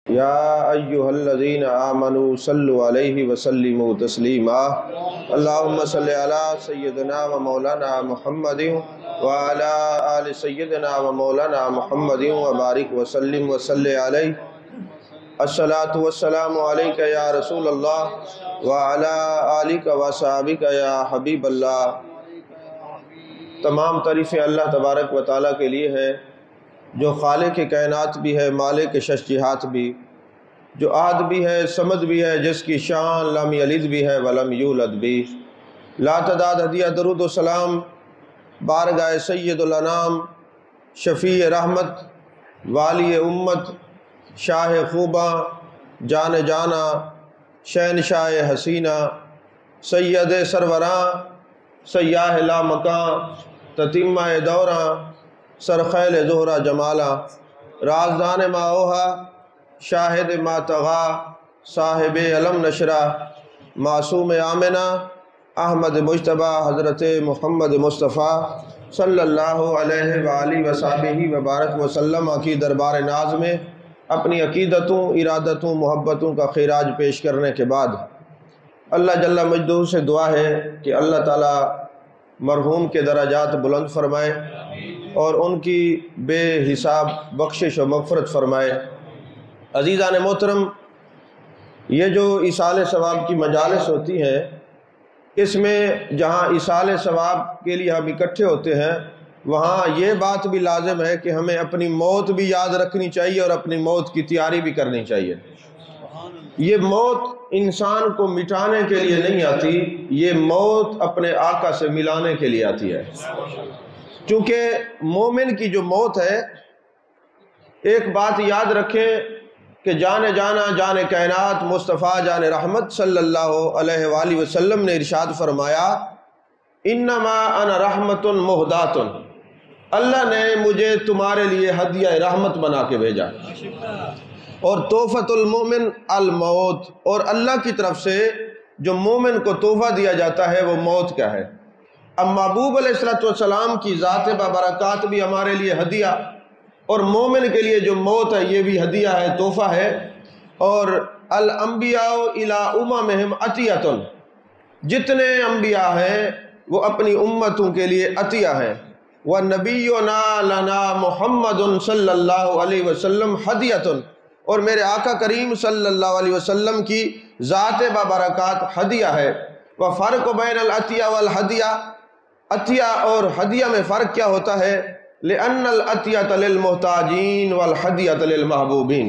یا ایہا الذین آمنوا صلوا علیہ وسلموا تسلیما اللہم صلی علی سیدنا و مولانا محمد وعلی آل سیدنا و مولانا محمد وبارک وسلم وصلی علیہ الصلاة والسلام علیکہ یا رسول اللہ وعلی آلک و صحابک یا حبیب اللہ۔ تمام تعریفیں اللہ تبارک و تعالیٰ کے لیے ہے جو خالق کائنات بھی ہے، مالک شش جہات بھی، جو احد بھی ہے، صمد بھی ہے، جس کی شان لم یلد بھی ہے ولم یولد بھی۔ لا تعداد ہدیہ درود و سلام بارگاہ سید الانام، شفیع رحمت، والی امت، شاہ خوباں، جان جانا، شہنشاہ حسینہ، سید سروراں، سیاہ لا مکاں، تتیمہ دوراں، سرخیل زہرہ جمالا، رازدان ما اوہا، شاہد ما تغا، صاحب علم نشرہ، معصوم آمنہ، احمد مجتبہ، حضرت محمد مصطفیٰ صلی اللہ علیہ وآلہ وصحبہ وبارک وسلم کی دربار ناز میں اپنی عقیدتوں، ارادتوں، محبتوں کا خراج پیش کرنے کے بعد اللہ جل مجدہ سے دعا ہے کہ اللہ تعالیٰ مرحوم کے درجات بلند فرمائے اور ان کی بے حساب بخشش و مغفرت فرمائے۔ عزیزان محترم، یہ جو ایصال ثواب کی مجالس ہوتی ہیں، اس میں جہاں ایصال ثواب کے لیے ہم اکٹھے ہوتے ہیں، وہاں یہ بات بھی لازم ہے کہ ہمیں اپنی موت بھی یاد رکھنی چاہیے اور اپنی موت کی تیاری بھی کرنی چاہیے۔ یہ موت انسان کو مٹانے کے لیے نہیں آتی، یہ موت اپنے آقا سے ملانے کے لیے آتی ہے۔ چونکہ مومن کی جو موت ہے، ایک بات یاد رکھیں کہ جان جانا، جان کائنات، مصطفیٰ جان رحمت صلی اللہ علیہ وآلہ وسلم نے ارشاد فرمایا، انما انا رحمت مہدات، اللہ نے مجھے تمہارے لیے ہدیہ رحمت بنا کے بھیجا، اور تحفۃ المومن الموت، اور اللہ کی طرف سے جو مومن کو تحفہ دیا جاتا ہے وہ موت کا ہے۔ اب محبوب علیہ السلام کی ذات بابرکات بھی ہمارے لیے ہدیہ، اور مومن کے لیے جو موت ہے یہ بھی ہدیہ ہے، تحفہ ہے۔ اور الانبیاء الی اممہم عطیۃ، جتنے انبیاء ہیں وہ اپنی امتوں کے لیے عطیہ ہیں۔ وَنَبِيُّنَا لَنَا مُحَمَّدٌ صلی اللہ علیہ وسلم ہدیۃ، اور میرے آقا کریم صلی اللہ علیہ وسلم کی ذات بابرکات ہدیہ ہے۔ وَفَرْقُ بَيْنَ الْعَطِیَّةِ وَالْہَدیہ، عطیہ اور ہدیہ میں فرق کیا ہوتا ہے؟ لِأَنَّ الْعَطِیَّةَ لِلْمُحْتَاجِينَ وَالْہَدیَّةَ لِلْمَحْبُوبِينَ،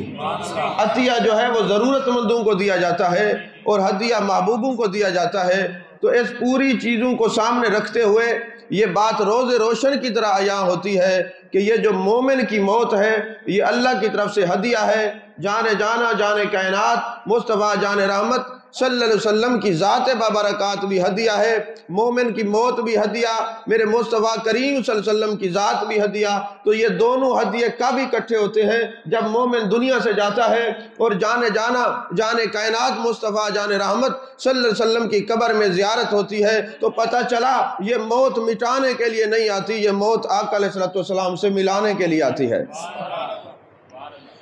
عطیہ جو ہے وہ ضرورت مندوں کو دیا جاتا ہے اور ہدیہ محبوبوں کو دیا جاتا ہے۔ تو اس پوری چیزوں کو سامنے رکھتے ہوئے یہ بات روز روشن کی طرح عیاں ہوتی ہے کہ یہ جو مومن کی موت ہے یہ اللہ کی طرف سے ہدیہ ہے۔ جان جانا، جان کائنات، مصطفیٰ جان رحمت صلی اللہ علیہ وسلم کی ذات بابرکات بھی ہدیہ ہے، مومن کی موت بھی ہدیہ، میرے مصطفیٰ کریم صلی اللہ علیہ وسلم کی ذات بھی ہدیہ۔ تو یہ دونوں ہدیے کب اکٹھے ہوتے ہیں؟ جب مومن دنیا سے جاتا ہے اور جان جانا، جان کائنات، مصطفیٰ جان رحمت صلی اللہ علیہ وسلم کی قبر میں زیارت ہوتی ہے تو پتہ چلا یہ موت مٹانے کے لیے نہیں آتی، یہ موت آقا علیہ السلام سے ملانے کے لیے آتی ہے۔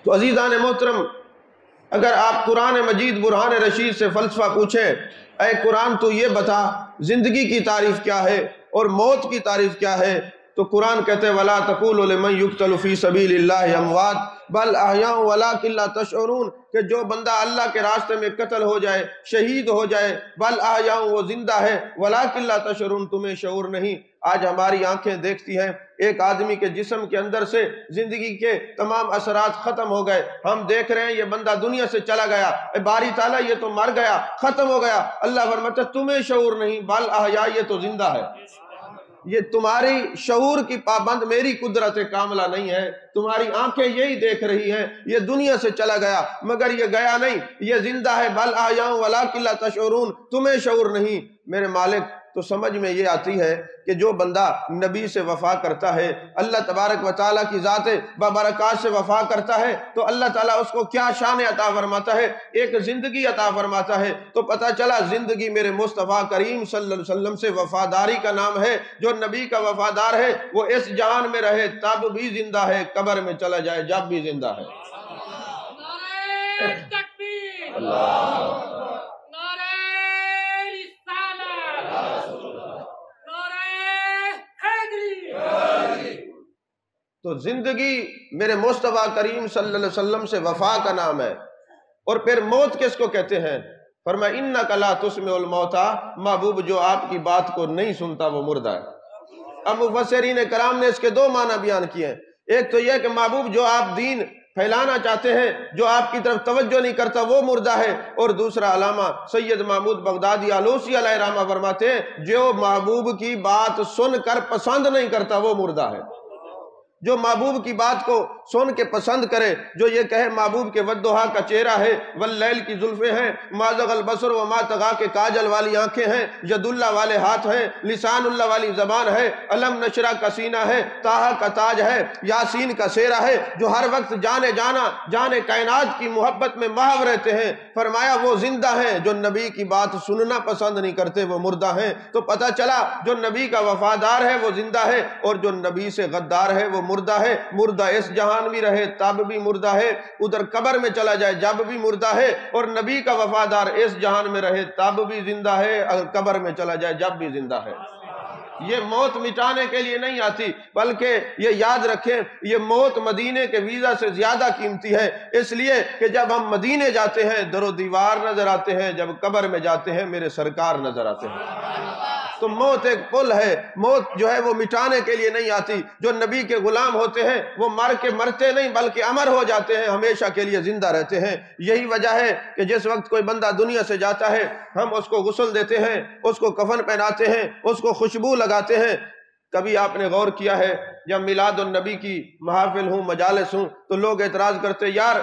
تو عزیزان محترم، اگر آپ قرآن مجید برہان رشید سے فلسفہ پوچھیں، اے قرآن تو یہ بتا زندگی کی تعریف کیا ہے اور موت کی تعریف کیا ہے، تو قرآن کہتے ہیں وَلَا تَقُولُوا لِمَنْ يُقْتَلُ فِي سَبِيلِ اللَّهِ أَمْوَاتٌ بَلْ أَحْيَاءٌ وَلَٰكِن لَا تَشْعُرُونَ، کہ جو بندہ اللہ کے راستے میں قتل ہو جائے، شہید ہو جائے، بل احیاء، وہ زندہ ہے، وَلَٰكِن لَا تَشْعُرُونَ، تمہیں شعور نہیں۔ آج ہماری آنکھیں دیکھتی ہیں ایک آدمی کے جسم کے اندر سے زندگی کے تمام اثرات ختم ہو گئے، ہم دیکھ رہے ہیں یہ بندہ دنیا سے چلا گیا، اے باری تعالیٰ یہ تو مر گیا، ختم ہو گیا۔ اللہ فرماتا ہے تمہیں شعور نہیں، بل احیاء، یہ تو زندہ ہے۔ یہ تمہاری شعور کی پابند میری قدرت کاملہ نہیں ہے، تمہاری آنکھیں یہی دیکھ رہی ہیں یہ دنیا سے چلا گیا مگر یہ گیا نہیں، یہ زندہ ہے۔ بل احیاء ولکن لا تشعرون، تمہیں شعور نہیں۔ میرے مالک، تو سمجھ میں یہ آتی ہے کہ جو بندہ نبی سے وفا کرتا ہے، اللہ تبارک و تعالیٰ کی ذات بابرکات سے وفا کرتا ہے، تو اللہ تعالیٰ اس کو کیا شان عطا فرماتا ہے؟ ایک زندگی عطا فرماتا ہے۔ تو پتہ چلا زندگی میرے مصطفیٰ کریم صلی اللہ علیہ وسلم سے وفاداری کا نام ہے۔ جو نبی کا وفادار ہے وہ اس جہان میں رہے تب بھی زندہ ہے، قبر میں چلا جائے جب بھی زندہ ہے۔ تکبیر، اللہ نعرہ رسالت، نعرہ حیدری۔ تو زندگی میرے مصطفیٰ کریم صلی اللہ علیہ وسلم سے وفا کا نام ہے۔ اور پھر موت کس کو کہتے ہیں؟ فرمایا اِنَّکَ لَا تُسْمِعُ الْمَوْتَى، محبوب جو آپ کی بات کو نہیں سنتا وہ مردہ ہے۔ اب مفسرین کرام نے اس کے دو معنی بیان کیے ہیں۔ ایک تو یہ کہ محبوب جو آپ دین پھیلانا چاہتے ہیں، جو آپ کی طرف توجہ نہیں کرتا وہ مردہ ہے۔ اور دوسرا علامہ سید محمود بغدادی آلوسی علیہ رحمہ فرماتے ہیں جو محبوب کی بات سن کر پسند نہیں کرتا وہ مردہ ہے۔ جو محبوب کی بات کو سن کے پسند کرے، جو یہ کہے محبوب کے ودھا کا چہرہ ہے، واللیل کی زلفیں ہیں، ما زغ البصر وما طغی کے کاجل والی آنکھیں ہیں، ید اللہ والے ہاتھ ہیں، لسان اللہ والی زبان ہے، علم نشرہ کا سینہ ہے، طٰہٰ کا تاج ہے، یاسین کا سیرہ ہے، جو ہر وقت جانے جانا جانے کائنات کی محبت میں محو رہتے ہیں۔ فرمایا وہ زندہ ہیں، جو نبی کی بات سننا پسند نہیں کرتے وہ مردہ ہیں۔ تو پتہ چلا جو نبی کا وفادار ہے وہ زندہ ہے، اور جو نبی سے غدار ہے وہ مردہ ہے۔ مردہ اس جہان بھی رہے تب بھی مردہ ہے، ادھر قبر میں چلا جائے جب بھی مردہ ہے، اور نبی کا وفادار اس جہان میں رہے تب بھی زندہ ہے، اگر قبر میں چلا جائے جب بھی زندہ ہے۔ یہ موت مٹانے کے لیے نہیں آتی، بلکہ یہ یاد رکھیں یہ موت مدینے کے ویزا سے زیادہ قیمتی ہے، اس لیے کہ جب ہم مدینے جاتے ہیں در و دیوار نظر آتے ہیں، جب قبر میں جاتے ہیں میرے سرکار نظر آتے ہیں۔ تو موت ایک پل ہے، موت جو ہے وہ مٹانے کے لیے نہیں آتی۔ جو نبی کے غلام ہوتے ہیں وہ مر کے مرتے نہیں بلکہ امر ہو جاتے ہیں، ہمیشہ کے لیے زندہ رہتے ہیں۔ یہی وجہ ہے کہ جس وقت کوئی بندہ دنیا سے جاتا ہے ہم اس کو غسل دیتے ہیں، اس کو کفن پہناتے ہیں، اس کو خوشبو لگاتے ہیں۔ کبھی آپ نے غور کیا ہے جب میلاد النبی کی محافل ہوں مجالس ہوں تو لوگ اعتراض کرتے یار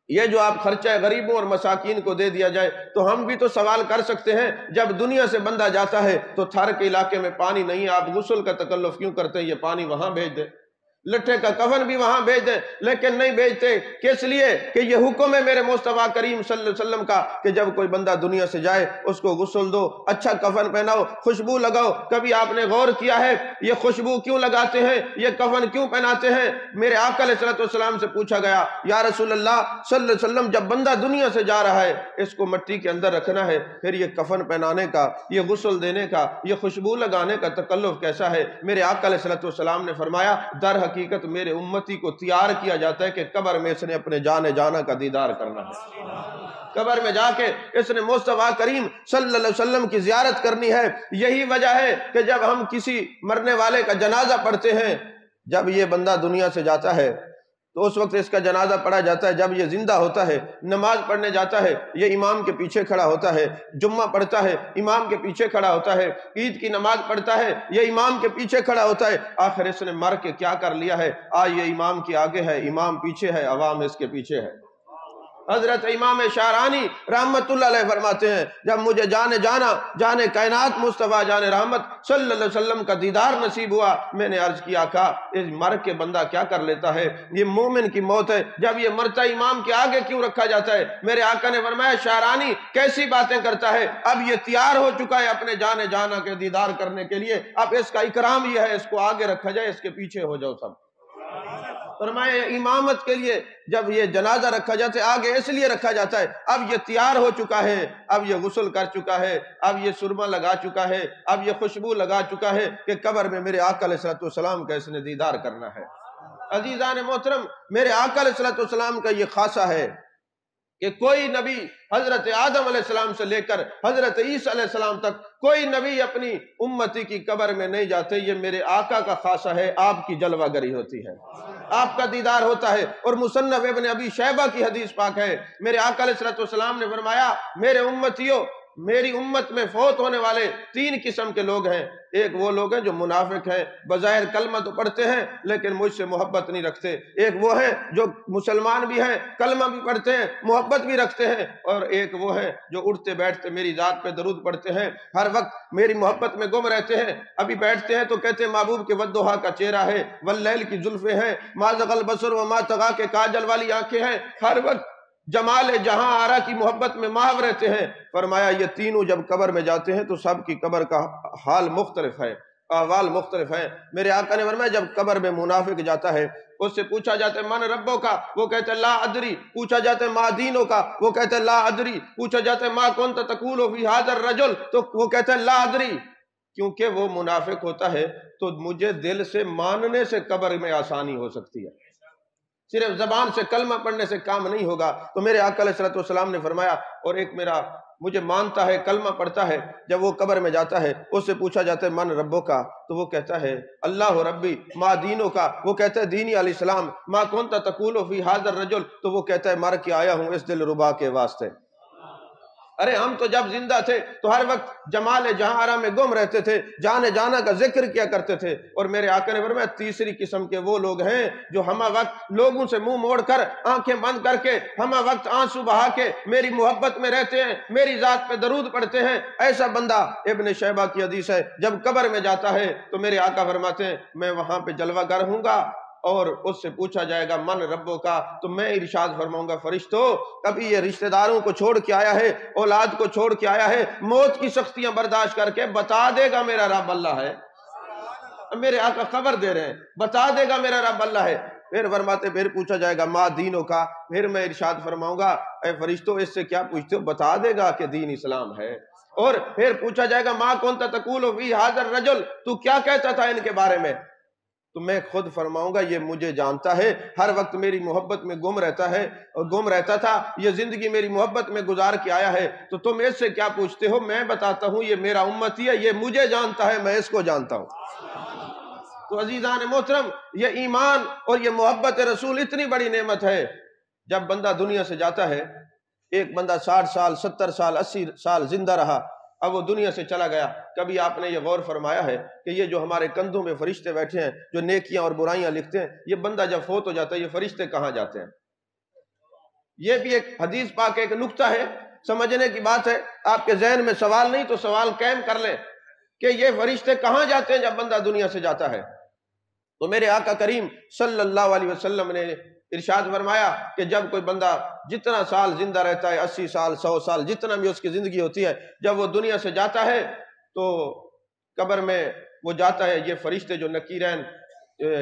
یہ جو آپ خرچہ غریبوں اور مساکین کو دے دیا جائے، تو ہم بھی تو سوال کر سکتے ہیں جب دنیا سے بندہ جاتا ہے تو تھر کے علاقے میں پانی نہیں ہے، آپ غسل کا تکلف کیوں کرتے ہیں؟ یہ پانی وہاں بھیج دیں، لٹھے کا کفن بھی وہاں بھیج دیں، لیکن نہیں بھیجتے۔ کس لیے؟ کہ یہ حکم ہے میرے مصطفیٰ کریم صلی اللہ علیہ وسلم کا کہ جب کوئی بندہ دنیا سے جائے اس کو غسل دو، اچھا کفن پہناؤ، خوشبو لگاؤ۔ کبھی آپ نے غور کیا ہے یہ خوشبو کیوں لگاتے ہیں، یہ کفن کیوں پہناتے ہیں؟ میرے آقا علیہ السلام سے پوچھا گیا یا رسول اللہ صلی اللہ علیہ وسلم جب بندہ دنیا سے جا رہا ہے اس کو مٹی کے اندر رکھنا ہے، پھر یہ کفن پہنانے کا، یہ غسل دینے کا، یہ خوشبو لگانے کا تکلف کیسا ہے؟ میرے آقا علیہ السلام نے فرمایا در حقیقت میرے امتی کو تیار کیا جاتا ہے کہ قبر میں اس نے اپنے جانے جانا کا دیدار کرنا ہے، قبر میں جا کے اس نے مصطفیٰ کریم صلی اللہ علیہ وسلم کی زیارت کرنی ہے۔ یہی وجہ ہے کہ جب ہم کسی مرنے والے کا جنازہ پڑھتے ہیں، جب یہ بندہ دنیا سے جاتا ہے تو اس وقت اس کا جنازہ پڑھا جاتا ہے، جب یہ زندہ ہوتا ہے نماز پڑھنے جاتا ہے یہ امام کے پیچھے کھڑا ہوتا ہے، جمعہ پڑھتا ہے امام کے پیچھے کھڑا ہوتا ہے، عید کی نماز پڑھتا ہے یہ امام کے پیچھے کھڑا ہوتا ہے۔ آخر اس نے مر کے کیا کر لیا ہے؟ آج یہ امام کے آگے ہے، امام پیچھے ہے، عوام اس کے پیچھے ہے۔ حضرت امام شعرانی رحمت اللہ علیہ فرماتے ہیں جب مجھے جانے کائنات مصطفیٰ جان رحمت صلی اللہ علیہ وسلم کا دیدار نصیب ہوا، میں نے عرض کیا آقا اس مر کے بندہ کیا کر لیتا ہے؟ یہ مومن کی موت ہے، جب یہ مرتا امام کے آگے کیوں رکھا جاتا ہے؟ میرے آقا نے فرمایا شعرانی کیسی باتیں کرتا ہے، اب یہ تیار ہو چکا ہے اپنے جانا کے دیدار کرنے کے لیے، اب اس کا اکرام یہ ہے اس کو آگے رکھا جائے، اس کے پیچھے ہو جاؤ سب۔ فرمایا امامت کے لیے جب یہ جنازہ رکھا جاتا ہے آگے اس لیے رکھا جاتا ہے اب یہ تیار ہو چکا ہے، اب یہ غسل کر چکا ہے، اب یہ سرما لگا چکا ہے، اب یہ خوشبو لگا چکا ہے کہ قبر میں میرے آقا علیہ السلام کا اس نے دیدار کرنا ہے۔ عزیزان محترم، میرے آقا علیہ السلام کا یہ خاصہ ہے کہ کوئی نبی حضرت آدم علیہ السلام سے لے کر حضرت عیسیٰ علیہ السلام تک کوئی نبی اپنی امتی کی قبر میں نہیں جاتے، یہ میرے آقا کا خاصہ ہے، آپ کی جلوہ گری ہوتی ہے، آپ کا دیدار ہوتا ہے۔ اور مصنف ابن ابی شیبہ کی حدیث پاک ہے، میرے آقا علیہ السلام نے فرمایا میرے امتیوں، میری امت میں فوت ہونے والے 3 قسم کے لوگ ہیں۔ ایک وہ لوگ ہیں جو منافق ہیں، بظاہر کلمہ تو پڑھتے ہیں لیکن مجھ سے محبت نہیں رکھتے۔ ایک وہ ہیں جو مسلمان بھی ہیں، کلمہ بھی پڑھتے ہیں، محبت بھی رکھتے ہیں۔ اور ایک وہ ہیں جو اٹھتے بیٹھتے میری ذات پہ درود پڑھتے ہیں، ہر وقت میری محبت میں گم رہتے ہیں۔ ابھی بیٹھتے ہیں تو کہتے ہیں محبوب کے ودھا کا چہرہ ہے، واللیل کی زلفیں ہیں، ما زغ البصر وما طغی کے کاجل والی آنکھیں ہیں، ہر وقت جمال جہاں آرا کی محبت میں محو رہتے ہیں۔ فرمایا یہ تینوں جب قبر میں جاتے ہیں تو سب کی قبر کا حال مختلف ہے۔ احوال مختلف ہیں۔ میرے آقا نے فرمایا جب قبر میں منافق جاتا ہے، اس سے پوچھا جاتا ہے من ربوں کا، وہ کہتا ہے لا ادری، پوچھا جاتا ہے ما دینوں کا، وہ کہتا ہے لا ادری، پوچھا جاتا ہے ما کنت تقول فی ھذا الرجل، تو وہ کہتا ہے لا ادری، کیونکہ وہ منافق ہوتا ہے تو مجھے دل سے ماننے سے قبر میں آسانی ہو سکتی ہے، صرف زبان سے کلمہ پڑھنے سے کام نہیں ہوگا۔ تو میرے آقا علیہ الصلوۃ والسلام نے فرمایا اور ایک میرا مجھے مانتا ہے، کلمہ پڑھتا ہے، جب وہ قبر میں جاتا ہے اس سے پوچھا جاتا ہے من ربوں کا، تو وہ کہتا ہے اللہ ربی، ما دینوں کا، وہ کہتا ہے دینی علیہ السلام، ما کنت تقول فی ھذا الرجل، تو وہ کہتا ہے مر کے آیا ہوں اس دل ربا کے واسطے۔ ارے ہم تو جب زندہ تھے تو ہر وقت جمال جہارہ میں گم رہتے تھے، جانے جانا کا ذکر کیا کرتے تھے، اور میرے آقا نے فرمایا تیسری قسم کے وہ لوگ ہیں جو ہمہ وقت لوگوں سے منہ موڑ کر، آنکھیں بند کر کے، ہمہ وقت آنسو بہا کے میری محبت میں رہتے ہیں، میری ذات پہ درود پڑھتے ہیں۔ ایسا بندہ، ابن شیبہ کی حدیث ہے، جب قبر میں جاتا ہے تو میرے آقا فرماتے ہیں میں وہاں پہ جلوہ گر ہوں گا، اور اس سے پوچھا جائے گا من ربوں کا، تو میں ارشاد فرماؤں گا فرشتوں کبھی یہ رشتہ داروں کو چھوڑ کے آیا ہے، اولاد کو چھوڑ کے آیا ہے، موت کی سختیاں برداشت کر کے بتا دے گا میرا رب اللہ ہے۔ میرے آقا خبر دے رہے ہیں بتا دے گا میرا رب اللہ ہے۔ پھر فرماتے پھر پوچھا جائے گا ما دینوں کا، پھر میں ارشاد فرماؤں گا اے فرشتوں اس سے کیا پوچھتے ہو، بتا دے گا کہ دین اسلام ہے۔ اور پھر پوچھا جائے گا ما کنت تقول فی ھذا الرجل، تو کیا کہتا تھا ان کے بارے میں، تو میں خود فرماؤں گا یہ مجھے جانتا ہے، ہر وقت میری محبت میں گم رہتا ہے اور گم رہتا تھا، یہ زندگی میری محبت میں گزار کے آیا ہے، تو تم اس سے کیا پوچھتے ہو، میں بتاتا ہوں یہ میرا امتی ہے، یہ مجھے جانتا ہے، میں اس کو جانتا ہوں۔ تو عزیزان محترم، یہ ایمان اور یہ محبت رسول اتنی بڑی نعمت ہے۔ جب بندہ دنیا سے جاتا ہے، ایک بندہ 60 سال 70 سال 80 سال زندہ رہا، اب وہ دنیا سے چلا گیا، کبھی آپ نے یہ غور فرمایا ہے کہ یہ جو ہمارے کندھوں میں فرشتے بیٹھے ہیں جو نیکیاں اور برائیاں لکھتے ہیں، یہ بندہ جب فوت ہو جاتا ہے یہ فرشتے کہاں جاتے ہیں؟ یہ بھی ایک حدیث پاک ایک نکتہ ہے، سمجھنے کی بات ہے، آپ کے ذہن میں سوال نہیں تو سوال قائم کر لیں کہ یہ فرشتے کہاں جاتے ہیں جب بندہ دنیا سے جاتا ہے؟ تو میرے آقا کریم صلی اللہ علیہ وسلم نے ارشاد فرمایا کہ جب کوئی بندہ جتنا سال زندہ رہتا ہے، 80 سال 100 سال جتنا بھی اس کی زندگی ہوتی ہے، جب وہ دنیا سے جاتا ہے تو قبر میں وہ جاتا ہے، یہ فرشتے جو نکیرین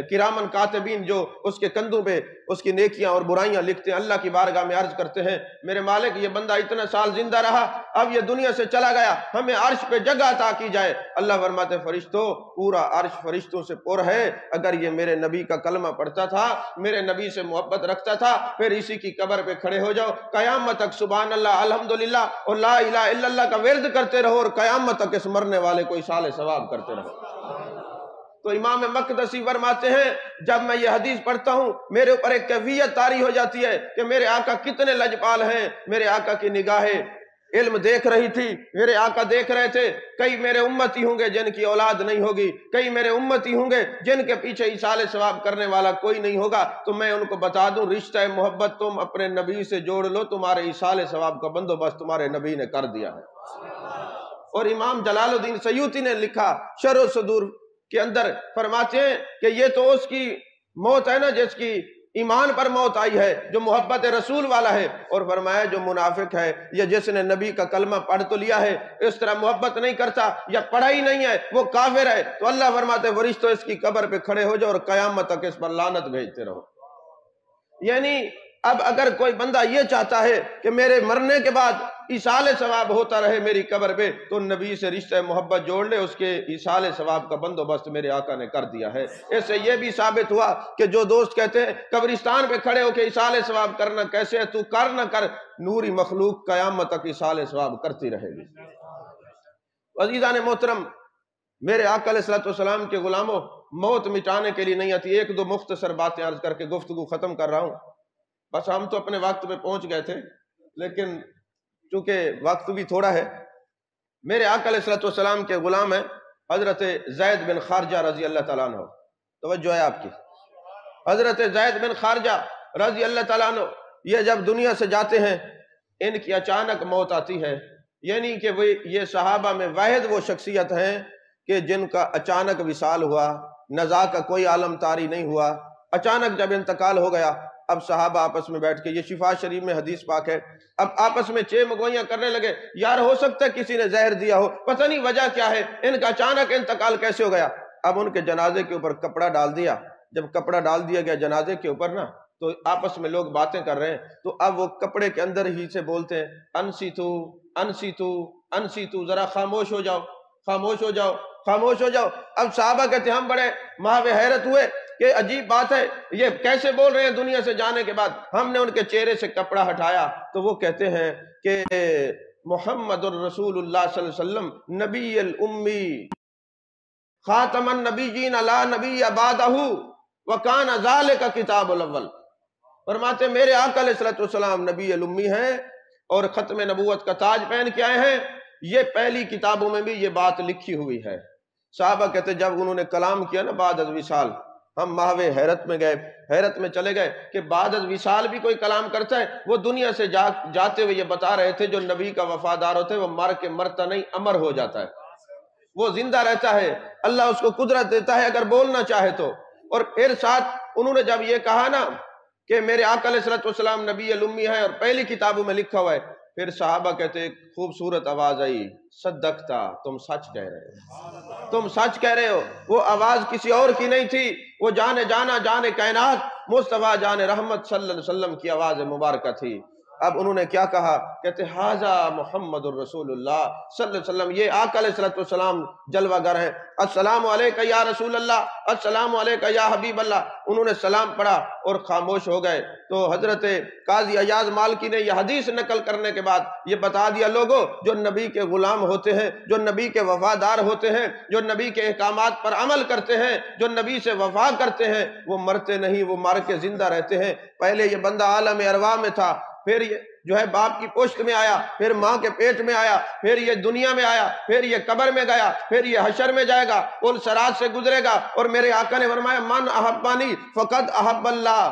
کرامن کاتبین جو اس کے کندھوں پہ اس کی نیکیاں اور برائیاں لکھتے ہیں، اللہ کی بارگاہ میں عرض کرتے ہیں میرے مالک یہ بندہ اتنا سال زندہ رہا، اب یہ دنیا سے چلا گیا، ہمیں عرش پہ جگہ عطا کی جائے۔ اللہ فرماتے فرشتوں پورا عرش فرشتوں سے پر ہے، اگر یہ میرے نبی کا کلمہ پڑھتا تھا، میرے نبی سے محبت رکھتا تھا، پھر اسی کی قبر پہ کھڑے ہو جاؤ، قیامت تک سبحان اللہ الحمدللہ اور لا الہ الا اللہ کا ورد کرتے رہو، اور قیامت تک اس مرنے والے کو اصال ثواب کرتے رہو۔ تو امام مقدسی فرماتے ہیں جب میں یہ حدیث پڑھتا ہوں میرے اوپر ایک کیفیت طاری ہو جاتی ہے کہ میرے آقا کتنے لجپال ہیں، میرے آقا کی نگاہیں علم دیکھ رہی تھی، میرے آقا دیکھ رہے تھے کئی میرے امتی ہوں گے جن کی اولاد نہیں ہوگی، کئی میرے امتی ہوں گے جن کے پیچھے ایصال ثواب کرنے والا کوئی نہیں ہوگا، تو میں ان کو بتا دوں رشتہ محبت تم اپنے نبی سے جوڑ لو، تمہارے ایصال ثواب کا بندوبست تمہارے نبی نے کر دیا ہے۔ اور امام جلال الدین سیوطی نے لکھا شرح الصدور کے اندر فرماتے ہیں کہ یہ تو اس کی موت ہے نا جس کی ایمان پر موت آئی ہے، جو محبت رسول والا ہے، اور فرمایا جو منافق ہے یا جس نے نبی کا کلمہ پڑھ تو لیا ہے اس طرح محبت نہیں کرتا یا پڑھا ہی نہیں ہے وہ کافر ہے، تو اللہ فرماتے فرشتوں اس کی قبر پہ کھڑے ہو جاؤ اور قیامت تک اس پر لعنت بھیجتے رہو۔ یعنی اب اگر کوئی بندہ یہ چاہتا ہے کہ میرے مرنے کے بعد ایصال ثواب ہوتا رہے میری قبر پہ، تو نبی سے رشتہ محبت جوڑ لے، اس کے ایصال ثواب کا بندوبست میرے آقا نے کر دیا ہے۔ اس سے یہ بھی ثابت ہوا کہ جو دوست کہتے ہیں قبرستان پہ کھڑے ہو کے ایصال ثواب کرنا کیسے ہے، تو کر نہ کر، نوری مخلوق قیامت تک ایصال ثواب کرتی رہے گی۔ عزیزان محترم، میرے آقا علیہ الصلوۃ والسلام کے غلاموں، موت مٹانے کے لیے نہیں آتی۔ ایک دو مختصر باتیں عرض کر کے گفتگو ختم کر رہا ہوں، بس ہم تو اپنے وقت پہ پہنچ گئے تھے، لیکن چونکہ وقت بھی تھوڑا ہے، میرے آقا علیہ الصلوۃ والسلام کے غلام ہیں حضرت زید بن خارجہ رضی اللہ تعالیٰ عنہ، توجہ ہے آپ کی، حضرت زید بن خارجہ رضی اللہ تعالیٰ عنہ یہ جب دنیا سے جاتے ہیں ان کی اچانک موت آتی ہے، یعنی کہ یہ صحابہ میں واحد وہ شخصیت ہیں کہ جن کا اچانک وصال ہوا، نزا کا کوئی عالم طاری نہیں ہوا، اچانک جب انتقال ہو گیا اب صحابہ آپس میں بیٹھ کے، یہ شفا شریف میں حدیث پاک ہے، اب آپس میں چے مگوئیاں کرنے لگے، یار ہو سکتا ہے کسی نے زہر دیا ہو، پتہ نہیں وجہ کیا ہے، ان کا اچانک انتقال کیسے ہو گیا۔ اب ان کے جنازے کے اوپر کپڑا ڈال دیا، جب کپڑا ڈال دیا گیا جنازے کے اوپر نا، تو آپس میں لوگ باتیں کر رہے ہیں، تو اب وہ کپڑے کے اندر ہی سے بولتے ہیں انصتو انصتو انصتو، ذرا خاموش ہو جاؤ، خاموش ہو جاؤ، خاموش ہو جاؤ۔ اب صحابہ کہتے ہیں ہم بڑے محو حیرت ہوئے کہ عجیب بات ہے، یہ کیسے بول رہے ہیں دنیا سے جانے کے بعد۔ ہم نے ان کے چہرے سے کپڑا ہٹایا تو وہ کہتے ہیں کہ محمد الرسول اللہ صلی اللہ علیہ وسلم نبی الامی خاتم النبیین لا نبی بعدہ وکان ذالک کتاب الاول۔ فرماتے میرے آقا علیہ السلام نبی الامی ہیں اور ختم نبوت کا تاج پہن کے آئے ہیں، یہ پہلی کتابوں میں بھی یہ بات لکھی ہوئی ہے۔ صحابہ کہتے جب انہوں نے کلام کیا نا بعد از وصال، ہم محو حیرت میں گئے، حیرت میں چلے گئے کہ بعد از وصال بھی کوئی کلام کرتا ہے۔ وہ دنیا سے جاتے ہوئے یہ بتا رہے تھے جو نبی کا وفادار ہوتا ہے وہ مر کے مرتا نہیں، امر ہو جاتا ہے، وہ زندہ رہتا ہے، اللہ اس کو قدرت دیتا ہے اگر بولنا چاہے تو۔ اور پھر ساتھ انہوں نے جب یہ کہا نا کہ میرے آقا علیہ السلام نبی الامی ہے اور پہلی کتابوں میں لکھا ہوا ہے، پھر صحابہ کہتے ایک خوبصورت آواز آئی، صدقتا، تم سچ کہہ رہے ہو، تم سچ کہہ رہے ہو۔ وہ آواز کسی اور کی نہیں تھی، وہ جان جانا جان کائنات مصطفیٰ جان رحمت صلی اللہ علیہ وسلم کی آواز مبارکہ تھی۔ اب انہوں نے کیا کہا، کہتے ھذا محمد الرسول اللہ صلی اللہ علیہ وسلم، یہ آقا علیہ السلام جلوہ گر ہیں۔ السلام علیکہ یا رسول اللہ، السلام علیکہ یا حبیب اللہ۔ انہوں نے سلام پڑھا اور خاموش ہو گئے۔ تو حضرت قاضی ایاز مالکی نے یہ حدیث نقل کرنے کے بعد یہ بتا دیا لوگوں جو نبی کے غلام ہوتے ہیں، جو نبی کے وفادار ہوتے ہیں، جو نبی کے احکامات پر عمل کرتے ہیں، جو نبی سے وفا کرتے ہیں، وہ مرتے نہیں، وہ مر کے زندہ رہتے ہیں۔ پہلے یہ بندہ عالم ارواح میں تھا، پھر یہ جو ہے باپ کی پشت میں آیا، پھر ماں کے پیٹ میں آیا، پھر یہ دنیا میں آیا، پھر یہ قبر میں گیا، پھر یہ حشر میں جائے گا، پل صراط سے گزرے گا۔ اور میرے آقا نے فرمایا من احبانی فقد احب اللہ،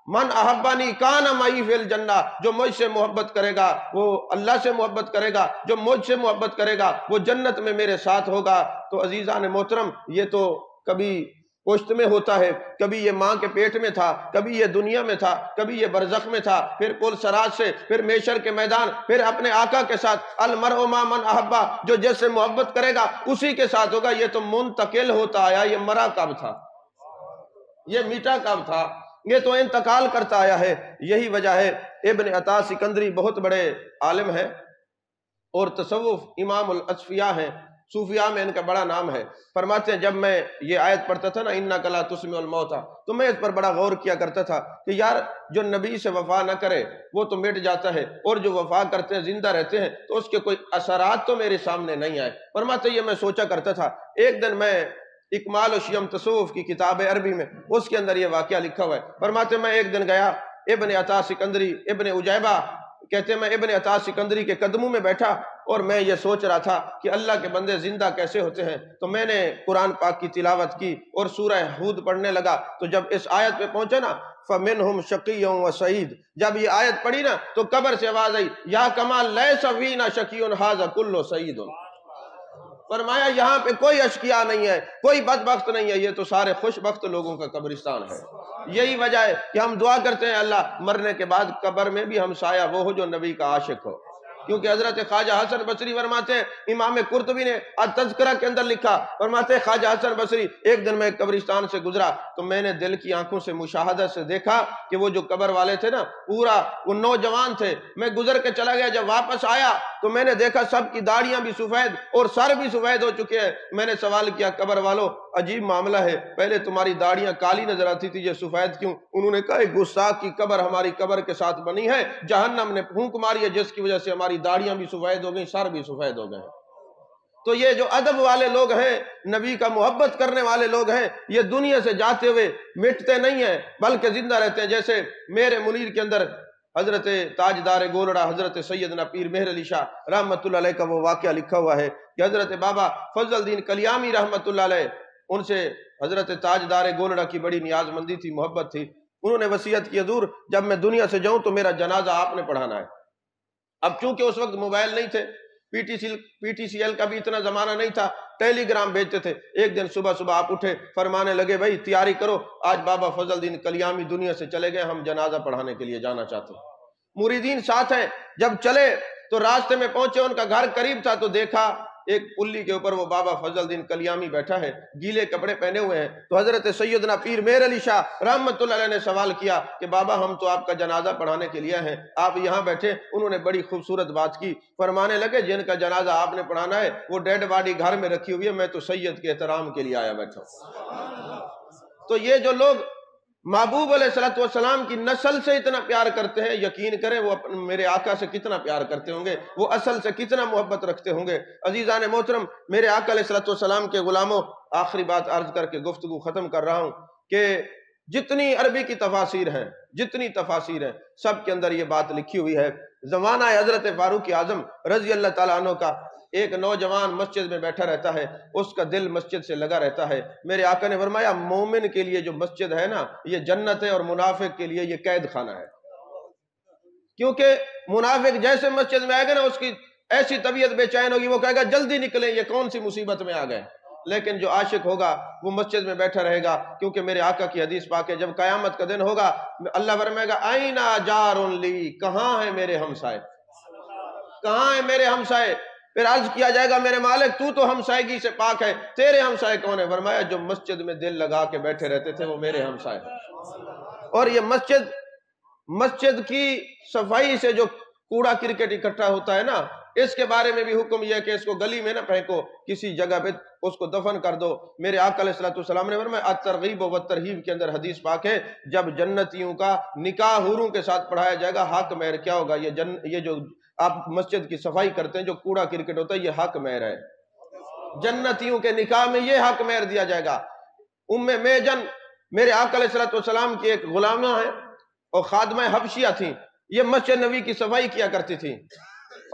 من احبانی کان معی فی الجنہ، جو مجھ سے محبت کرے گا وہ اللہ سے محبت کرے گا، جو مجھ سے محبت کرے گا وہ جنت میں میرے ساتھ ہوگا۔ تو عزیزان محترم، یہ تو کبھی پشت میں ہوتا ہے، کبھی یہ ماں کے پیٹ میں تھا، کبھی یہ دنیا میں تھا، کبھی یہ برزخ میں تھا، پھر پل صراط سے، پھر محشر کے میدان، پھر اپنے آقا کے ساتھ۔ المرء مع من احبہ، جو جس سے محبت کرے گا اسی کے ساتھ ہوگا۔ یہ تو منتقل ہوتا آیا، یہ مرا کب تھا، یہ میٹا کب تھا، یہ تو انتقال کرتا آیا ہے۔ یہی وجہ ہے ابن عطا سکندری بہت بڑے عالم ہیں اور تصوف امام الاصفیاء ہیں، صوفیاء میں ان کا بڑا نام ہے۔ فرماتے ہیں جب میں یہ آیت پڑھتا تھا نا انک لا تسمع الموتى، تو میں اس پر بڑا غور کیا کرتا تھا کہ یار جو نبی سے وفا نہ کرے وہ تو مٹ جاتا ہے، اور جو وفا کرتے ہیں زندہ رہتے ہیں، تو اس کے کوئی اثرات تو میرے سامنے نہیں آئے۔ فرماتے ہیں یہ میں سوچا کرتا تھا۔ ایک دن میں اکمال و شیم تصوف کی کتاب ہے عربی میں، اس کے اندر یہ واقعہ لکھا ہوا ہے۔ فرماتے ہیں میں ایک دن گیا، ابن عطا سکندری ابن عجیبہ کہتے ہیں میں ابن عطا سکندری کے قدموں میں بیٹھا اور میں یہ سوچ رہا تھا کہ اللہ کے بندے زندہ کیسے ہوتے ہیں۔ تو میں نے قرآن پاک کی تلاوت کی اور سورہ ہود پڑھنے لگا۔ تو جب اس آیت پہ پہنچا نا فَمِنْهُمْ شَقِيٌّ وَسَعِيدٌ، جب یہ آیت پڑھی نا تو قبر سے آواز آئی یا کمال لَيْسَ فِينَا شَقِيٌّ هَذَا كُلُّ سَعِيدٌ۔ فرمایا یہاں پہ کوئی اشقیاء نہیں ہے، کوئی بدبخت نہیں ہے، یہ تو سارے خوش بخت لوگوں کا قبرستان ہے۔ یہی وجہ ہے کہ ہم دعا کرتے ہیں اللہ مرنے کے بعد قبر میں بھی ہم سایہ وہ ہو جو نبی کا عاشق ہو، کیونکہ حضرت خواجہ حسن بصری فرماتے ہیں، امام قرطبی نے التذکرہ کے اندر لکھا، فرماتے ہیں خواجہ حسن بصری ایک دن میں قبرستان سے گزرا تو میں نے دل کی آنکھوں سے مشاہدہ سے دیکھا کہ وہ جو قبر والے تھے نا پورا وہ نوجوان تھے۔ میں گزر کے چلا گیا، جب واپس آیا تو میں نے دیکھا سب کی داڑیاں بھی سفید اور سر بھی سفید ہو چکے ہیں۔ میں نے سوال کیا قبر والوں عجیب معاملہ ہے، پہلے تمہاری داڑیاں کالی نظر آتی تھی، یہ سفید کیوں؟ انہوں نے کہا ایک گستاخ کی قبر ہماری قبر کے ساتھ بنی ہے، جہنم نے پھونک ماری ہے جس کی وجہ سے ہماری داڑیاں بھی سفید ہو گئیں، سر بھی سفید ہو گئے۔ تو یہ جو ادب والے لوگ ہیں، نبی کا محبت کرنے والے لوگ ہیں، یہ دنیا سے جاتے ہوئے مٹتے نہیں ہیں بلکہ زندہ رہتے ہیں۔ جیسے میرے منیر کے اندر حضرت تاجدار گولڑا حضرت سیدنا پیر مہر علی شاہ رحمت اللہ علیہ کا وہ واقعہ لکھا ہوا ہے کہ حضرت بابا فضل الدین کلیامی رحمت اللہ علیہ، ان سے حضرت تاجدار گولڑا کی بڑی نیاز مندی تھی، محبت تھی۔ انہوں نے وصیت کی حضور جب میں دنیا سے جاؤں تو میرا جنازہ آپ نے پڑھانا ہے۔ اب چونکہ اس وقت موبائل نہیں تھے پی ٹی سی ایل کا بھی اتنا زمانہ نہیں تھا، ٹیلی گرام بھیجتے تھے۔ ایک دن صبح صبح آپ اٹھے، فرمانے لگے بھائی تیاری کرو، آج بابا فضل الدین کلیامی دنیا سے چلے گئے، ہم جنازہ پڑھانے کے لیے جانا چاہتے ہیں۔ مریدین ساتھ ہیں، جب چلے تو راستے میں پہنچے، ان کا گھر قریب تھا تو دیکھا ایک پلی کے اوپر وہ بابا فضل الدین کلیامی بیٹھا ہے، گیلے کپڑے پہنے ہوئے ہیں۔ تو حضرت سیدنا پیر میر علی شاہ رحمت اللہ علیہ نے سوال کیا کہ بابا ہم تو آپ کا جنازہ پڑھانے کے لیے ہیں، آپ یہاں بیٹھے؟ انہوں نے بڑی خوبصورت بات کی، فرمانے لگے جن کا جنازہ آپ نے پڑھانا ہے وہ ڈیڈ باڈی گھر میں رکھی ہوئی ہے، میں تو سید کے احترام کے لیے آیا بیٹھا ہوں۔ تو یہ جو لوگ محبوب علیہ السلام کی نسل سے اتنا پیار کرتے ہیں، یقین کریں وہ میرے آقا سے کتنا پیار کرتے ہوں گے، وہ اصل سے کتنا محبت رکھتے ہوں گے۔ عزیزان محترم، میرے آقا علیہ السلام کے غلاموں، آخری بات عرض کر کے گفتگو ختم کر رہا ہوں کہ جتنی عربی کی تفاسیر ہیں، جتنی تفاسیر ہیں، سب کے اندر یہ بات لکھی ہوئی ہے۔ زمانہ حضرت فاروق اعظم رضی اللہ تعالیٰ عنہ کا ایک نوجوان مسجد میں بیٹھا رہتا ہے، اس کا دل مسجد سے لگا رہتا ہے۔ میرے آقا نے فرمایا مومن کے لیے جو مسجد ہے نا یہ جنت ہے، اور منافق کے لیے یہ قید خانہ ہے، کیونکہ منافق جیسے مسجد میں آئے گا نا اس کی ایسی طبیعت بے چین ہوگی، وہ کہے گا جلدی نکلیں، یہ کون سی مصیبت میں آ گئے۔ لیکن جو عاشق ہوگا وہ مسجد میں بیٹھا رہے گا، کیونکہ میرے آقا کی حدیث پاک ہے جب قیامت کا دن ہوگا اللہ فرمائے گا آئینہ جار لی، کہاں ہے میرے ہمسائے، کہاں ہے میرے ہمسائے؟ پھر عرض کیا جائے گا میرے مالک تو تو ہمسائیگی سے پاک ہے، تیرے ہمسائے کون ہے؟ فرمایا جو مسجد میں دل لگا کے بیٹھے رہتے تھے وہ میرے ہمسائے۔ اور یہ مسجد کی صفائی سے جو کوڑا کرکٹ اکٹھا ہوتا ہے نا، اس کے بارے میں بھی حکم یہ ہے کہ اس کو گلی میں نہ پھینکو، کسی جگہ پہ اس کو دفن کر دو۔ میرے آقا علیہ السلام نے فرمایا الترغیب و ترہیب کے اندر حدیث پاک ہے جب جنتیوں کا نکاح حوروں کے ساتھ پڑھایا جائے گا حق مہر کیا ہوگا؟ یہ جو آپ مسجد کی صفائی کرتے ہیں جو کوڑا کرکٹ ہوتا ہے یہ حق مہر ہے، جنتیوں کے نکاح میں یہ حق مہر دیا جائے گا۔ ام میجن میرے آقا علیہ السلام کی ایک غلامہ ہے اور خادمہ حبشیہ تھیں، یہ مسجد نبی کی صفائی کیا کرتی تھیں،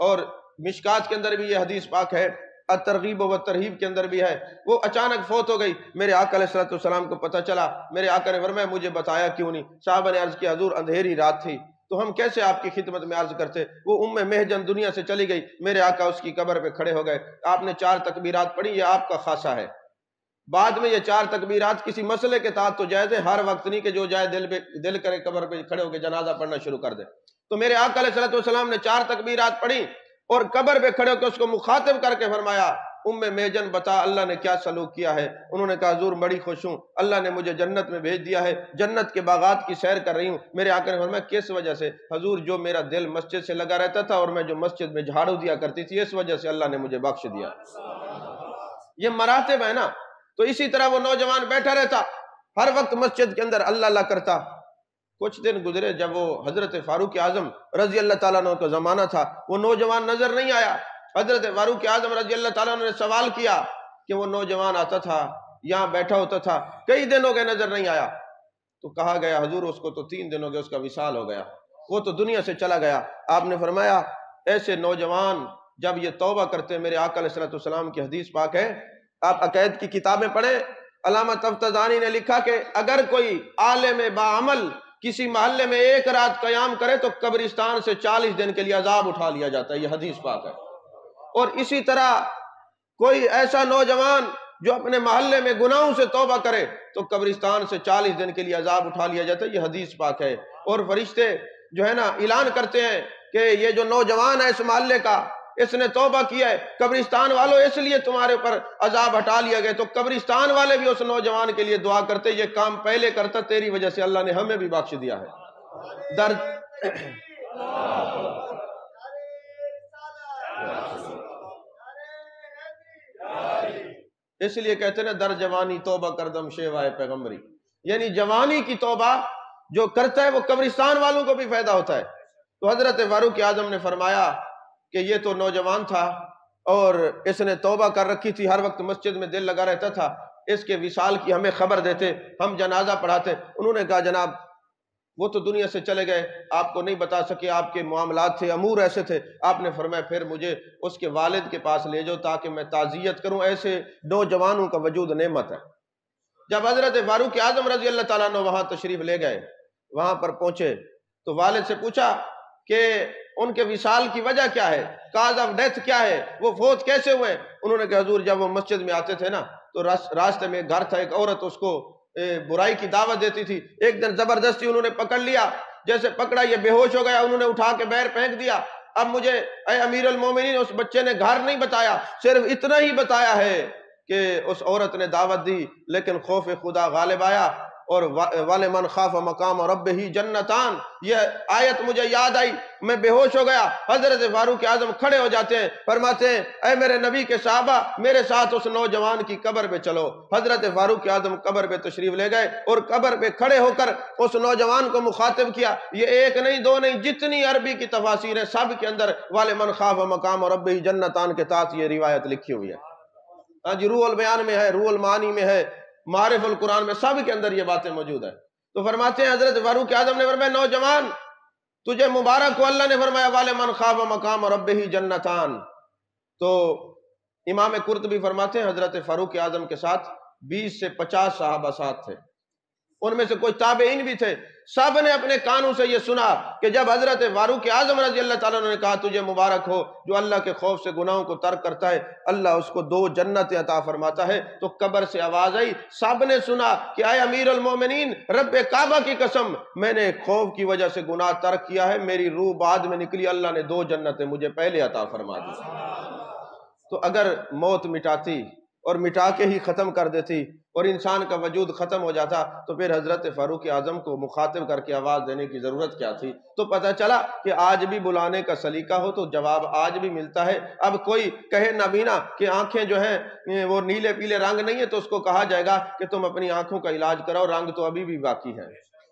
اور مشکات کے اندر بھی یہ حدیث پاک ہے، الترغیب و ترہیب کے اندر بھی ہے۔ وہ اچانک فوت ہو گئی، میرے آقا علیہ السلام کو پتہ چلا، میرے آقا نے فرمایا مجھے بتایا کیوں نہیں؟ صحابہ نے عرض کیا حضور اندھیری رات تھی تو ہم کیسے آپ کی خدمت میں عرض کرتے؟ وہ ام مہجن دنیا سے چلی گئی، میرے آقا اس کی قبر پہ کھڑے ہو گئے، آپ نے 4 تکبیرات پڑھی، یہ آپ کا خاصہ ہے۔ بعد میں یہ 4 تکبیرات کسی مسئلے کے تحت تو جائز ہے، ہر وقت نہیں کہ جو جائے دل کرے قبر پہ کھڑے ہو کے جنازہ پڑھنا شروع کر دے۔ تو میرے آقا علیہ السلام نے 4 تکبیرات پڑھی اور قبر پہ کھڑے ہو کے اس کو مخاطب کر کے فرمایا ام میجن بتا اللہ نے کیا سلوک کیا ہے؟ انہوں نے کہا حضور بڑی خوش ہوں، اللہ نے مجھے جنت میں بھیج دیا ہے، جنت کے باغات کی سیر کر رہی ہوں۔ میرے آقا نے فرمایا کس وجہ سے؟ حضور جو میرا دل مسجد سے لگا رہتا تھا اور میں جو مسجد میں جھاڑو دیا کرتی تھی اس وجہ سے اللہ نے مجھے بخش دیا۔ یہ مراتب ہے نا۔ تو اسی طرح وہ نوجوان بیٹھا رہتا ہر وقت مسجد کے اندر اللہ اللہ کرتا۔ کچھ دن گزرے جب وہ حضرت فاروق اعظم رضی اللہ تعالیٰ عنہ کا زمانہ تھا، وہ نوجوان نظر نہیں آیا۔ حضرت فاروق اعظم رضی اللہ تعالیٰ عنہ نے سوال کیا کہ وہ نوجوان آتا تھا یہاں بیٹھا ہوتا تھا، کئی دن ہو گئے نظر نہیں آیا۔ تو کہا گیا حضور اس کو تو 3 دن ہو گئے، اس کا وصال ہو گیا، وہ تو دنیا سے چلا گیا۔ آپ نے فرمایا ایسے نوجوان جب یہ توبہ کرتے ہیں، میرے آقا علیہ السلام کی حدیث پاک ہے، آپ عقائد کی کتابیں پڑھیں، علامہ تفتزانی نے لکھا کہ اگر کوئی عالم باعمل کسی محلے میں 1 رات قیام کرے تو قبرستان سے 40 دن کے لیے عذاب اٹھا لیا جاتا ہے، یہ حدیث پاک ہے۔ اور اسی طرح کوئی ایسا نوجوان جو اپنے محلے میں گناہوں سے توبہ کرے تو قبرستان سے 40 دن کے لیے عذاب اٹھا لیا جاتا ہے، یہ حدیث پاک ہے۔ اور فرشتے جو ہے نا اعلان کرتے ہیں کہ یہ جو نوجوان ہے اس محلے کا، اس نے توبہ کیا ہے، قبرستان والوں اس لیے تمہارے اوپر عذاب ہٹا لیا گیا۔ تو قبرستان والے بھی اس نوجوان کے لیے دعا کرتے، یہ کام پہلے کرتا تیری وجہ سے اللہ نے ہمیں بھی بخش دیا ہے۔ اس لیے کہتے ہیں در جوانی توبہ کردم شیوائے پیغمبری، یعنی جوانی کی توبہ جو کرتا ہے وہ قبرستان والوں کو بھی فائدہ ہوتا ہے۔ تو حضرت فاروق اعظم نے فرمایا کہ یہ تو نوجوان تھا اور اس نے توبہ کر رکھی تھی، ہر وقت مسجد میں دل لگا رہتا تھا، اس کے وصال کی ہمیں خبر دیتے، ہم جنازہ پڑھاتے۔ انہوں نے کہا جناب وہ تو دنیا سے چلے گئے، آپ کو نہیں بتا سکے، آپ کے معاملات تھے، امور ایسے تھے۔ آپ نے فرمایا پھر مجھے اس کے والد کے پاس لے جاؤ تاکہ میں تعزیت کروں، ایسے نوجوانوں کا وجود نعمت ہے۔ جب حضرت فاروق اعظم رضی اللہ تعالیٰ عنہ وہاں تشریف لے گئے، وہاں پر پہنچے تو والد سے پوچھا کہ ان کے وصال کی وجہ کیا ہے، کاز آف ڈیتھ کیا ہے، وہ فوت کیسے ہوئے؟ انہوں نے کہا حضور جب وہ مسجد میں آتے تھے نا تو راستے میں ایک گھر تھا، ایک عورت اس کو برائی کی دعوت دیتی تھی، ایک دن زبردستی انہوں نے پکڑ لیا، جیسے پکڑا یہ بے ہوش ہو گیا، انہوں نے اٹھا کے باہر پھینک دیا۔ اب مجھے اے امیر المومنین اس بچے نے گھر نہیں بتایا، صرف اتنا ہی بتایا ہے کہ اس عورت نے دعوت دی لیکن خوف خدا غالب آیا، اور وَلِمَنْ خَافَ مَقَامَ رَبِّهِ جَنَّتَانِ، یہ آیت مجھے یاد آئی، میں بے ہوش ہو گیا۔ حضرت فاروق اعظم کھڑے ہو جاتے ہیں، فرماتے ہیں اے میرے نبی کے صحابہ میرے ساتھ اس نوجوان کی قبر پہ چلو۔ حضرت فاروق اعظم قبر پہ تشریف لے گئے اور قبر پہ کھڑے ہو کر اس نوجوان کو مخاطب کیا۔ یہ ایک نہیں دو نہیں، جتنی عربی کی تفاسیر ہیں سب کے اندر وَلِمَنْ خَافَ مَقَامَ رَبِّهِ جَنَّتَانِ کے ساتھ یہ روایت لکھی ہوئی ہے۔ ہاں جی، روح البیان میں ہے، روح المعانی میں ہے، معارف القرآن میں، سب کے اندر یہ باتیں موجود ہیں۔ تو فرماتے ہیں حضرت فاروق اعظم نے فرمایا نوجوان تجھے مبارک ہو، اللہ نے فرمایا وَلِمَنْ خَافَ مَقَامَ رَبِّهِ جَنَّتَانِ۔ تو امام قرطبی فرماتے ہیں حضرت فاروق اعظم کے ساتھ 20 سے 50 صحابہ ساتھ تھے، ان میں سے کوئی تابعین بھی تھے، سب نے اپنے کانوں سے یہ سنا کہ جب حضرت فاروق اعظم رضی اللہ تعالیٰ عنہ نے کہا تجھے مبارک ہو جو اللہ کے خوف سے گناہوں کو ترک کرتا ہے اللہ اس کو 2 جنت عطا فرماتا ہے، تو قبر سے آواز آئی، سب نے سنا کہ اے امیر المومنین رب کعبہ کی قسم میں نے خوف کی وجہ سے گناہ ترک کیا ہے، میری روح بعد میں نکلی، اللہ نے 2 جنتیں مجھے پہلے عطا فرما دی۔ تو اگر موت مٹاتی اور مٹا کے ہی ختم کر دیتی اور انسان کا وجود ختم ہو جاتا تو پھر حضرت فاروق اعظم کو مخاطب کر کے آواز دینے کی ضرورت کیا تھی؟ تو پتہ چلا کہ آج بھی بلانے کا سلیقہ ہو تو جواب آج بھی ملتا ہے۔ اب کوئی کہے نبینا کہ آنکھیں جو ہیں وہ نیلے پیلے رنگ نہیں ہے تو اس کو کہا جائے گا کہ تم اپنی آنکھوں کا علاج کراؤ، رنگ تو ابھی بھی باقی ہے۔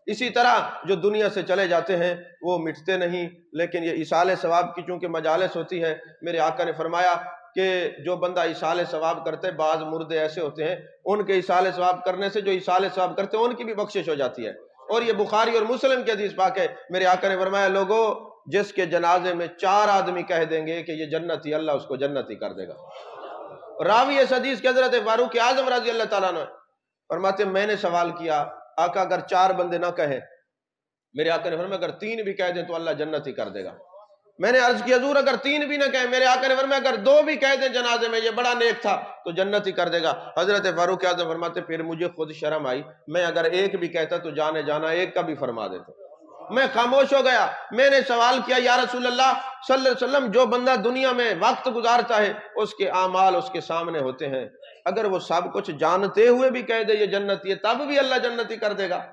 اسی طرح جو دنیا سے چلے جاتے ہیں وہ مٹتے نہیں، لیکن یہ ایصال ثواب کی چونکہ مجالس ہوتی ہے، میرے آقا نے فرمایا کہ جو بندہ ایصال ثواب کرتے، بعض مردے ایسے ہوتے ہیں ان کے ایصال ثواب کرنے سے جو ایصال ثواب کرتے ہیں ان کی بھی بخشش ہو جاتی ہے، اور یہ بخاری اور مسلم کی حدیث پاک ہے۔ میرے آقا نے فرمایا لوگوں جس کے جنازے میں 4 آدمی کہہ دیں گے کہ یہ جنتی، اللہ اس کو جنتی کر دے گا۔ راوی اس حدیث کے حضرت فاروق اعظم رضی اللہ تعالیٰ عنہ فرماتے ہیں میں نے سوال کیا آقا اگر 4 بندے نہ کہیں، میرے آقا نے فرمایا اگر 3 بھی کہہ دیں تو اللہ جنتی کر دے گا۔ میں نے عرض کیا حضور اگر 3 بھی نہ کہیں، میرے آقا نے فرمایا اگر 2 بھی کہہ دیں جنازے میں یہ بڑا نیک تھا تو جنتی کر دے گا۔ حضرت فاروق اعظم فرماتے پھر مجھے خود شرم آئی، میں اگر 1 بھی کہتا تو جانے جانا 1 کا بھی فرما دیتا۔ میں خاموش ہو گیا، میں نے سوال کیا یا رسول اللہ صلی اللہ علیہ وسلم جو بندہ دنیا میں وقت گزارتا ہے اس کے اعمال اس کے سامنے ہوتے ہیں، اگر وہ سب کچھ جانتے ہوئے بھی کہہ دے یہ جنتی ہے تب بھی اللہ جنتی کر دے گا؟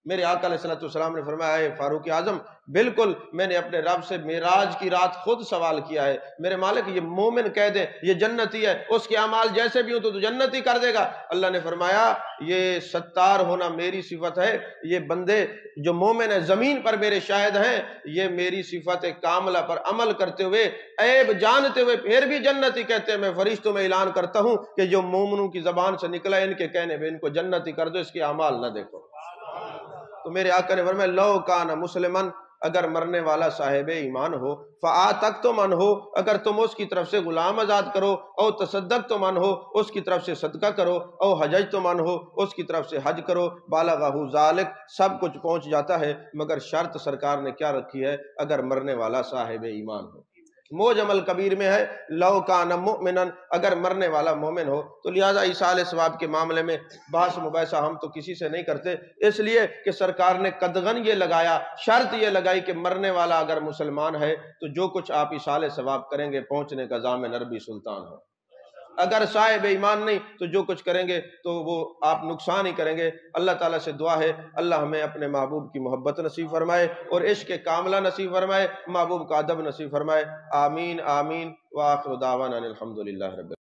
میرے آقا علیہ السلام نے فرمایا اے فاروق اعظم بالکل میں نے اپنے رب سے معراج کی رات خود سوال کیا ہے، میرے مالک یہ مومن کہہ دے یہ جنتی ہے، اس کے اعمال جیسے بھی ہوں تو جنتی کر دے گا؟ اللہ نے فرمایا یہ ستار ہونا میری صفت ہے، یہ بندے جو مومن ہے زمین پر میرے شاہد ہیں، یہ میری صفت کاملہ پر عمل کرتے ہوئے عیب جانتے ہوئے پھر بھی جنتی کہتے ہیں۔ میں فرشتوں میں اعلان کرتا ہوں کہ جو مومنوں کی زبان سے نکلا ان کے کہنے میں ان کو جنتی کر دو، اس کے اعمال نہ دیکھو۔ تو میرے آقا نے فرمایا لو کان مسلمن اگر مرنے والا صاحب ایمان ہو فآتقتم عنہ اگر تم اس کی طرف سے غلام آزاد کرو، او تصدقتم عنہ اس کی طرف سے صدقہ کرو، او حججتم عنہ اس کی طرف سے حج کرو، بالغہ ذالک سب کچھ پہنچ جاتا ہے، مگر شرط سرکار نے کیا رکھی ہے اگر مرنے والا صاحب ایمان ہو۔ موجم الکبیر میں ہے لو کان مؤمنا اگر مرنے والا مومن ہو، تو لہٰذا ایصال ثواب کے معاملے میں بحث مباحثہ ہم تو کسی سے نہیں کرتے، اس لیے کہ سرکار نے قدغن یہ لگایا، شرط یہ لگائی کہ مرنے والا اگر مسلمان ہے تو جو کچھ آپ ایصال ثواب کریں گے پہنچنے کا ضامن عربی سلطان ہو، اگر صاحب ایمان نہیں تو جو کچھ کریں گے تو وہ آپ نقصان ہی کریں گے۔ اللہ تعالیٰ سے دعا ہے اللہ ہمیں اپنے محبوب کی محبت نصیب فرمائے اور عشق کاملہ نصیب فرمائے، محبوب کا ادب نصیب فرمائے، آمین آمین۔ وآخر دعوانا الحمدللہ رب